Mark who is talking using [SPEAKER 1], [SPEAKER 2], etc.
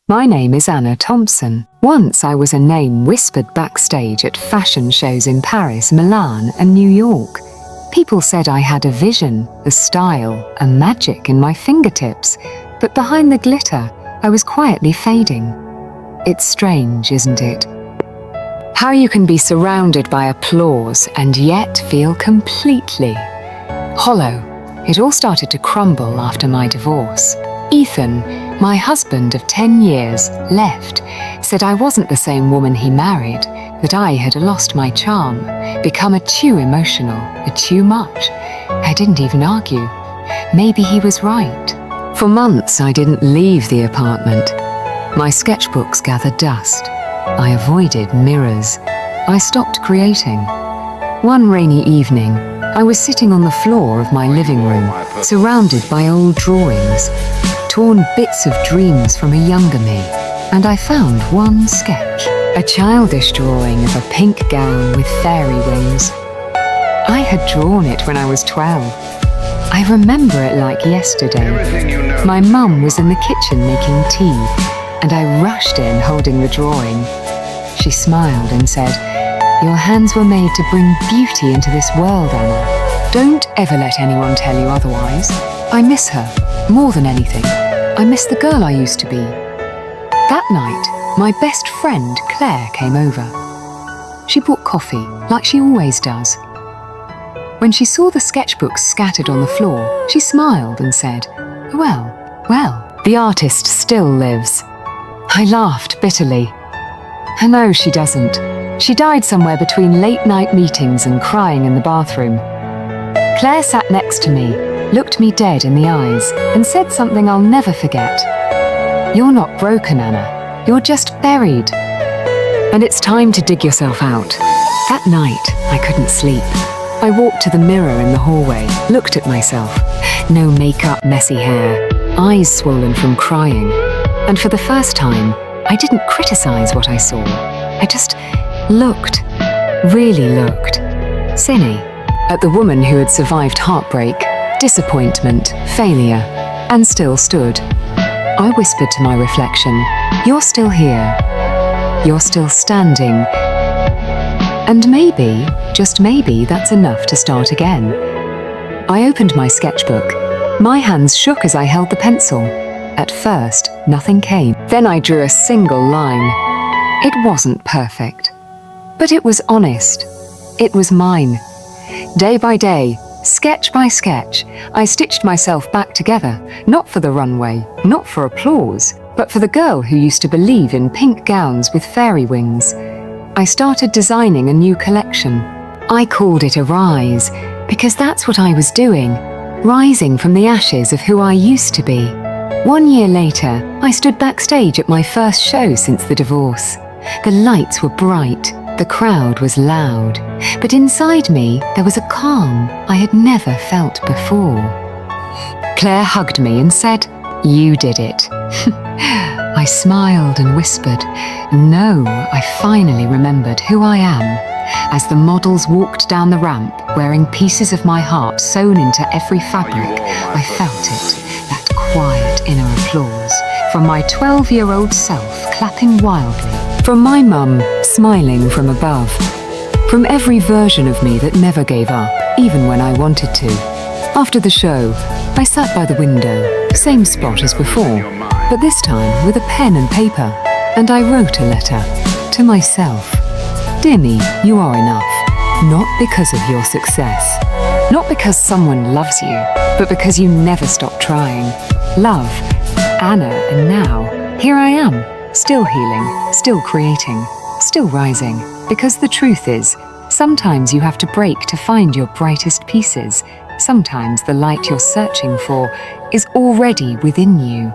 [SPEAKER 1] My name is Anna Thompson. Once I was a name whispered backstage at fashion shows in Paris, Milan, and New York. People said I had a vision, a style, a magic in my fingertips, but behind the glitter, I was quietly fading. It's strange, isn't it? How you can be surrounded by applause and yet feel completely hollow. It all started to crumble after my divorce. Ethan, my husband of 10 years, left, said I wasn't the same woman he married, that I had lost my charm, become too emotional, too much. I didn't even argue. Maybe he was right. For months, I didn't leave the apartment. My sketchbooks gathered dust. I avoided mirrors. I stopped creating. One rainy evening, I was sitting on the floor of my living room, surrounded by old drawings, torn bits of dreams from a younger me, and I found one sketch, a childish drawing of a pink gown with fairy wings. I had drawn it when I was 12. I remember it like yesterday. My mum was in the kitchen making tea, and I rushed in holding the drawing. She smiled and said, "Your hands were made to bring beauty into this world, Anna. Don't ever let anyone tell you otherwise. I miss her, more than anything. I miss the girl I used to be." That night, my best friend, Claire, came over. She brought coffee, like she always does. When she saw the sketchbooks scattered on the floor, she smiled and said, well, the artist still lives." I laughed bitterly. No, she doesn't. She died somewhere between late-night meetings and crying in the bathroom. Claire sat next to me, looked me dead in the eyes, and said something I'll never forget. "You're not broken, Anna. You're just buried. And it's time to dig yourself out." That night, I couldn't sleep. I walked to the mirror in the hallway, looked at myself. No makeup, messy hair, eyes swollen from crying. And for the first time, I didn't criticize what I saw. I just looked, really looked, cynic, at the woman who had survived heartbreak, disappointment, failure, and still stood. I whispered to my reflection, "You're still here. You're still standing. And maybe, just maybe, that's enough to start again." I opened my sketchbook. My hands shook as I held the pencil. At first, nothing came. Then I drew a single line. It wasn't perfect, but it was honest. It was mine. Day by day, sketch by sketch, I stitched myself back together, not for the runway, not for applause, but for the girl who used to believe in pink gowns with fairy wings. I started designing a new collection. I called it a rise, because that's what I was doing, rising from the ashes of who I used to be. 1 year later, I stood backstage at my first show since the divorce. The lights were bright, the crowd was loud, but inside me there was a calm I had never felt before. Claire hugged me and said, "You did it." I smiled and whispered, "No," I finally remembered who I am. As the models walked down the ramp, wearing pieces of my heart sewn into every fabric, I felt it, that quiet inner applause, from my 12-year-old self clapping wildly, from my mum smiling from above, from every version of me that never gave up, even when I wanted to. After the show, I sat by the window, same spot as before, but this time with a pen and paper, and I wrote a letter to myself. "Dear me, you are enough. Not because of your success, not because someone loves you, but because you never stop trying. Love, Anna, and now, here I am, still healing, still creating, still rising. Because the truth is, sometimes you have to break to find your brightest pieces. Sometimes the light you're searching for is already within you."